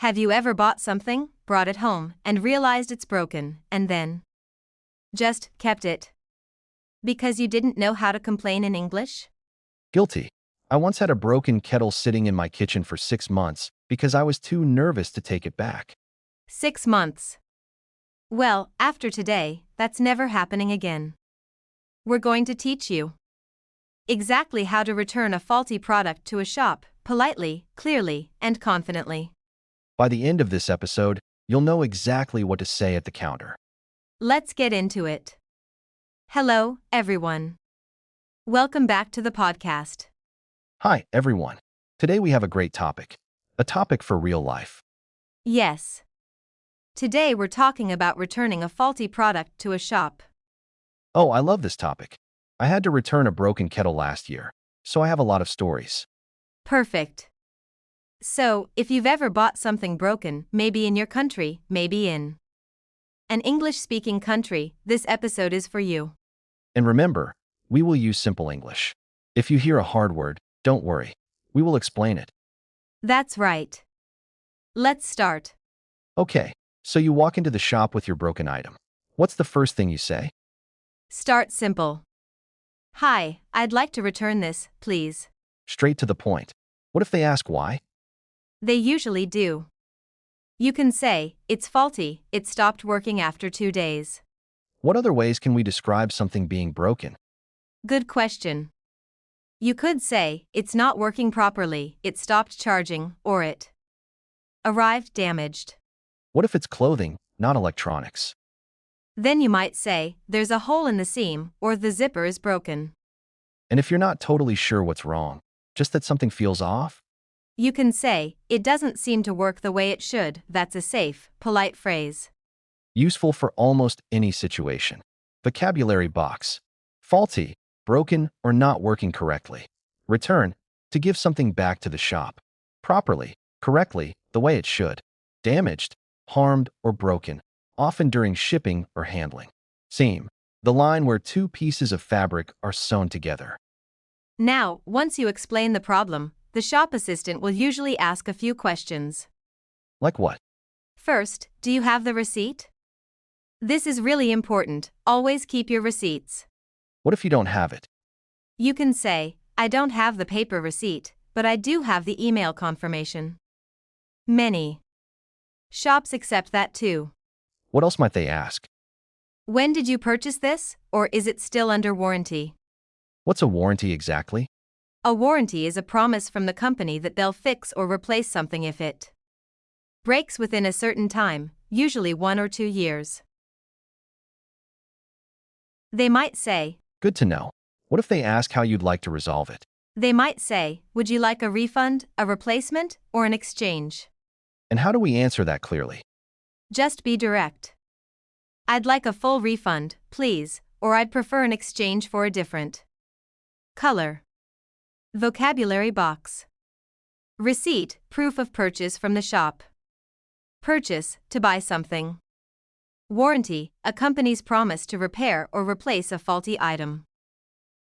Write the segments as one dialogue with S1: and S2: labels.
S1: Have you ever bought something, brought it home, and realized it's broken, and then just kept it because you didn't know how to complain in English?
S2: Guilty. I once had a broken kettle sitting in my kitchen for 6 months because I was too nervous to take it back.
S1: 6 months. Well, after today, that's never happening again. We're going to teach you exactly how to return a faulty product to a shop, politely, clearly, and confidently.
S2: By the end of this episode, you'll know exactly what to say at the counter.
S1: Let's get into it. Hello, everyone. Welcome back to the podcast.
S2: Hi, everyone. Today we have a great topic. A topic for real life.
S1: Yes. Today we're talking about returning a faulty product to a shop.
S2: Oh, I love this topic. I had to return a broken kettle last year, so I have a lot of stories.
S1: Perfect. So, if you've ever bought something broken, maybe in your country, maybe in an English-speaking country, this episode is for you.
S2: And remember, we will use simple English. If you hear a hard word, don't worry. We will explain it.
S1: That's right. Let's start.
S2: Okay, so you walk into the shop with your broken item. What's the first thing you say?
S1: Start simple. Hi, I'd like to return this, please.
S2: Straight to the point. What if they ask why?
S1: They usually do. You can say, it's faulty, it stopped working after 2 days.
S2: What other ways can we describe something being broken?
S1: Good question. You could say, it's not working properly, it stopped charging, or it arrived damaged.
S2: What if it's clothing, not electronics?
S1: Then you might say, there's a hole in the seam, or the zipper is broken.
S2: And if you're not totally sure what's wrong, just that something feels off?
S1: You can say, it doesn't seem to work the way it should. That's a safe, polite phrase.
S2: Useful for almost any situation. Vocabulary box. Faulty, broken, or not working correctly. Return, to give something back to the shop. Properly, correctly, the way it should. Damaged, harmed, or broken, often during shipping or handling. Seam, the line where two pieces of fabric are sewn together.
S1: Now, once you explain the problem, the shop assistant will usually ask a few questions.
S2: Like what?
S1: First, do you have the receipt? This is really important. Always keep your receipts.
S2: What if you don't have it?
S1: You can say, I don't have the paper receipt, but I do have the email confirmation. Many shops accept that too.
S2: What else might they ask?
S1: When did you purchase this, or is it still under warranty?
S2: What's a warranty exactly?
S1: A warranty is a promise from the company that they'll fix or replace something if it breaks within a certain time, usually 1 or 2 years. They might say,
S2: Good to know. What if they ask how you'd like to resolve it?
S1: They might say, would you like a refund, a replacement, or an exchange?
S2: And how do we answer that clearly?
S1: Just be direct. I'd like a full refund, please, or I'd prefer an exchange for a different color. Vocabulary box. Receipt, proof of purchase from the shop. Purchase, to buy something. Warranty, a company's promise to repair or replace a faulty item.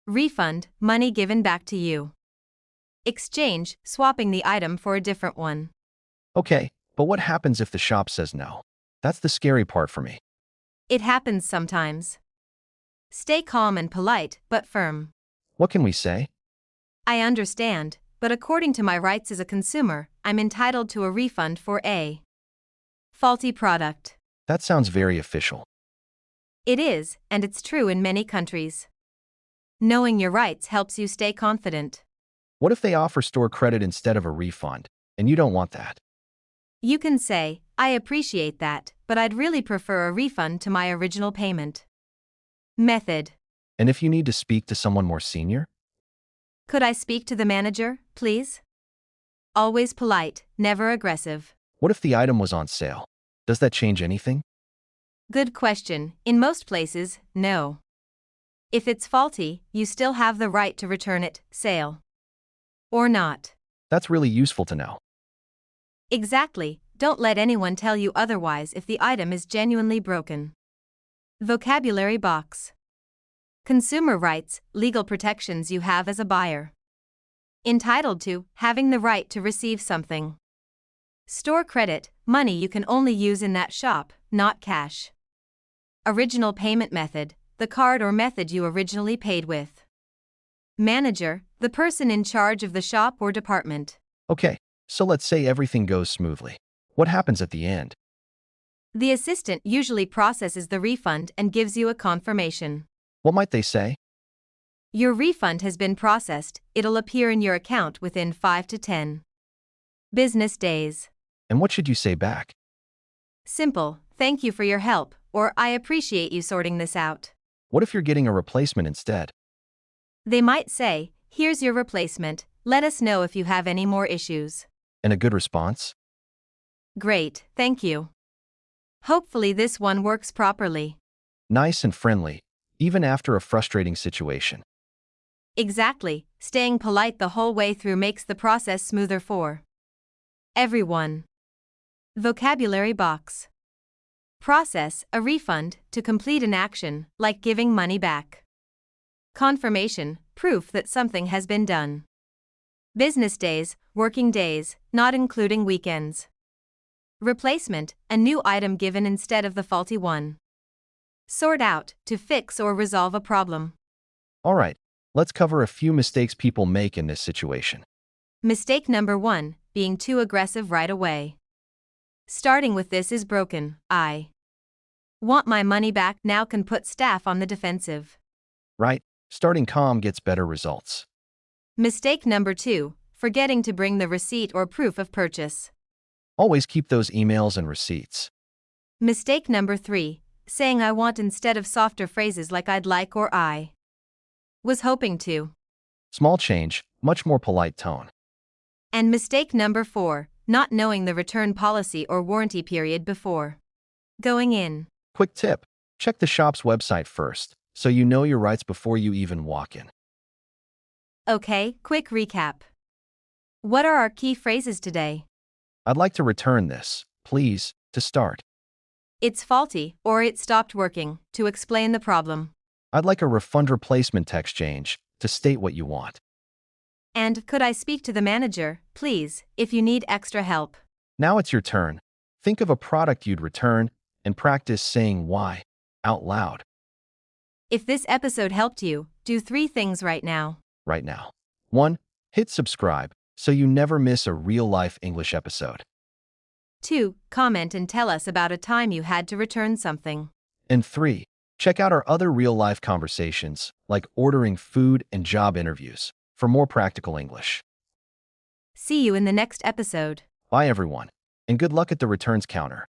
S1: Refund, money given back to you. Exchange, swapping the item for a different one.
S2: Okay, but what happens if the shop says no? That's the scary part for me.
S1: It happens sometimes. Stay calm and polite, but firm.
S2: What can we say?
S1: I understand, but according to my rights as a consumer, I'm entitled to a refund for a faulty product.
S2: That sounds very official.
S1: It is, and it's true in many countries. Knowing your rights helps you stay confident.
S2: What if they offer store credit instead of a refund, and you don't want that?
S1: You can say, I appreciate that, but I'd really prefer a refund to my original payment. Method.
S2: And if you need to speak to someone more senior?
S1: Could I speak to the manager, please? Always polite, never aggressive.
S2: What if the item was on sale? Does that change anything?
S1: Good question. In most places, no. If it's faulty, you still have the right to return it, sale or not.
S2: That's really useful to know.
S1: Exactly. Don't let anyone tell you otherwise if the item is genuinely broken. Vocabulary box. Consumer rights, legal protections you have as a buyer. Entitled to, having the right to receive something. Store credit, money you can only use in that shop, not cash. Original payment method, the card or method you originally paid with. Manager, the person in charge of the shop or department.
S2: Okay, so let's say everything goes smoothly. What happens at the end?
S1: The assistant usually processes the refund and gives you a confirmation.
S2: What might they say?
S1: Your refund has been processed, it'll appear in your account within 5 to 10 business days.
S2: And what should you say back?
S1: Simple, thank you for your help, or I appreciate you sorting this out.
S2: What if you're getting a replacement instead?
S1: They might say, here's your replacement, let us know if you have any more issues.
S2: And a good response?
S1: Great, thank you. Hopefully this one works properly.
S2: Nice and friendly, even after a frustrating situation.
S1: Exactly, staying polite the whole way through makes the process smoother for everyone. Vocabulary box. Process, a refund, to complete an action, like giving money back. Confirmation, proof that something has been done. Business days, working days, not including weekends. Replacement, a new item given instead of the faulty one. Sort out, to fix or resolve a problem.
S2: All right, let's cover a few mistakes people make in this situation.
S1: Mistake number 1, being too aggressive right away. Starting with this is broken, I want my money back now can put staff on the defensive.
S2: Right, starting calm gets better results.
S1: Mistake number 2, forgetting to bring the receipt or proof of purchase.
S2: Always keep those emails and receipts.
S1: Mistake number 3, saying I want instead of softer phrases like I'd like or I was hoping to.
S2: Small change, much more polite tone.
S1: And mistake number 4, not knowing the return policy or warranty period before going in.
S2: Quick tip, check the shop's website first, so you know your rights before you even walk in.
S1: Okay, quick recap. What are our key phrases today?
S2: I'd like to return this, please, to start.
S1: It's faulty, or it stopped working, to explain the problem.
S2: I'd like a refund replacement exchange, to state what you want.
S1: And could I speak to the manager, please, if you need extra help?
S2: Now it's your turn. Think of a product you'd return and practice saying why out loud.
S1: If this episode helped you, do 3 things right now.
S2: Right now. 1. Hit subscribe so you never miss a real-life English episode.
S1: 2. Comment and tell us about a time you had to return something.
S2: And 3. Check out our other real-life conversations like ordering food and job interviews for more practical English.
S1: See you in the next episode.
S2: Bye everyone, and good luck at the returns counter.